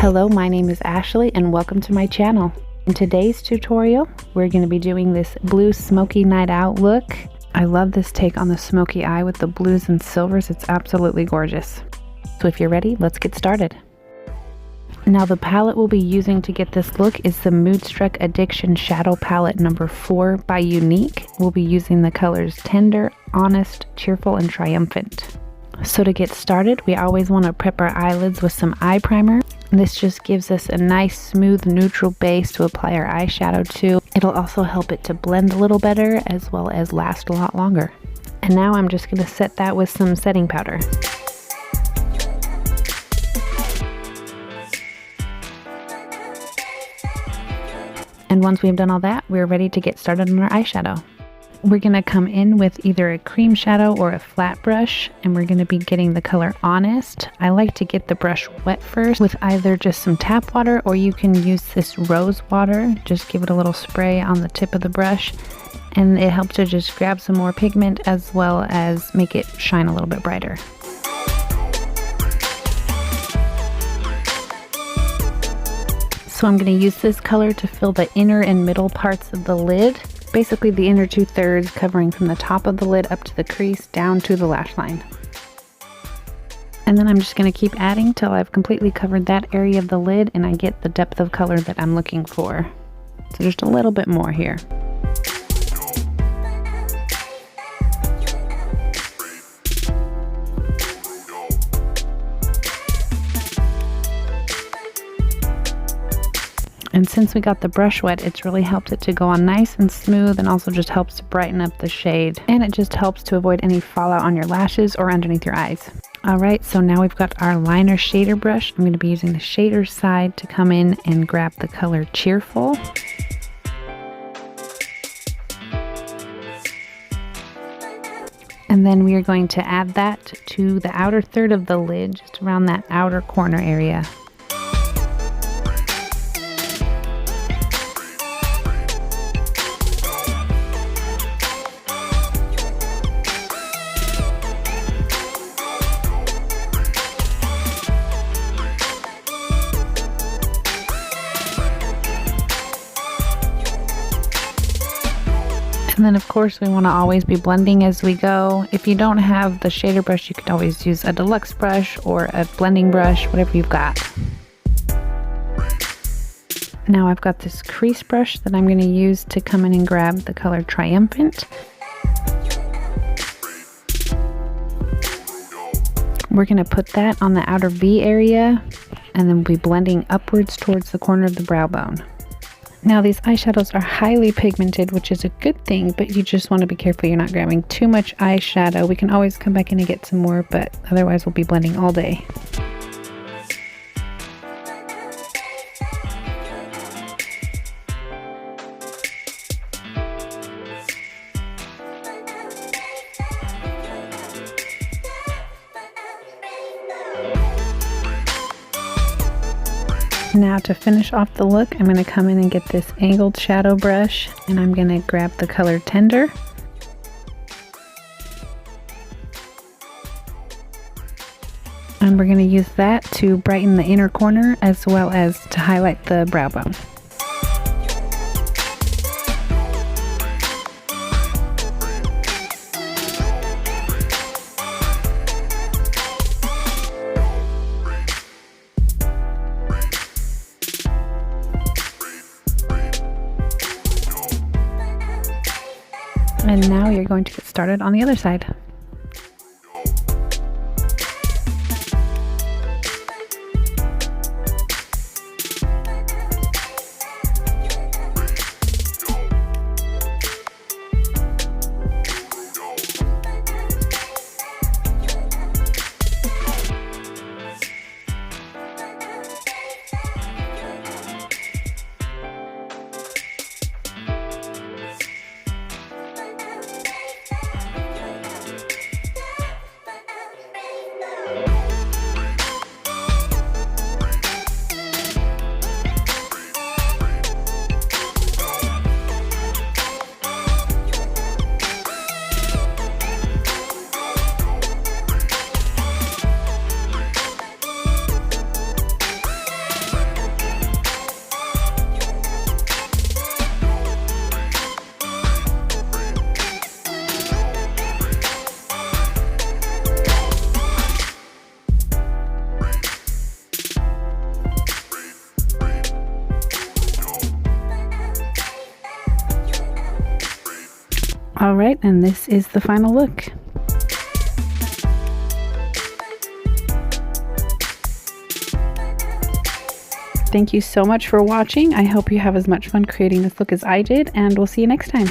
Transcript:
Hello, my name is Ashley and welcome to my channel. In today's tutorial, we're going to be doing this blue smoky night out look. I love this take on the smoky eye with the blues and silvers. It's absolutely gorgeous. So if you're ready, let's get started. Now the palette we'll be using to get this look is the Moodstruck Addiction Shadow Palette number 4 by Younique. We'll be using the colors Tender, Honest, Cheerful, and Triumphant. So to get started, we always want to prep our eyelids with some eye primer. This just gives us a nice smooth neutral base to apply our eyeshadow to. It'll also help it to blend a little better as well as last a lot longer. And now I'm just going to set that with some setting powder. And once we've done all that, we're ready to get started on our eyeshadow. We're going to come in with either a cream shadow or a flat brush, and we're going to be getting the color Honest. I like to get the brush wet first with either just some tap water, or you can use this rose water. Just give it a little spray on the tip of the brush, and it helps to just grab some more pigment as well as make it shine a little bit brighter. So I'm going to use this color to fill the inner and middle parts of the lid. Basically the inner 2/3 covering from the top of the lid up to the crease down to the lash line. And then I'm just going to keep adding till I've completely covered that area of the lid and I get the depth of color that I'm looking for. So just a little bit more here. And since we got the brush wet, it's really helped it to go on nice and smooth, and also just helps to brighten up the shade. And it just helps to avoid any fallout on your lashes or underneath your eyes. Alright, so now we've got our liner shader brush. I'm going to be using the shader side to come in and grab the color Cheerful. And then we are going to add that to the outer third of the lid, just around that outer corner area. And then of course we want to always be blending as we go. If you don't have the shader brush, you could always use a deluxe brush or a blending brush, whatever you've got. Now I've got this crease brush that I'm going to use to come in and grab the color Triumphant. We're going to put that on the outer V area, and then we'll be blending upwards towards the corner of the brow bone. Now these eyeshadows are highly pigmented, which is a good thing, but you just want to be careful you're not grabbing too much eyeshadow. We can always come back in and get some more, but otherwise we'll be blending all day. Now to finish off the look, I'm going to come in and get this angled shadow brush, and I'm going to grab the color Tender. And we're going to use that to brighten the inner corner as well as to highlight the brow bone. And now you're going to get started on the other side. All right, and this is the final look. Thank you so much for watching. I hope you have as much fun creating this look as I did, and we'll see you next time.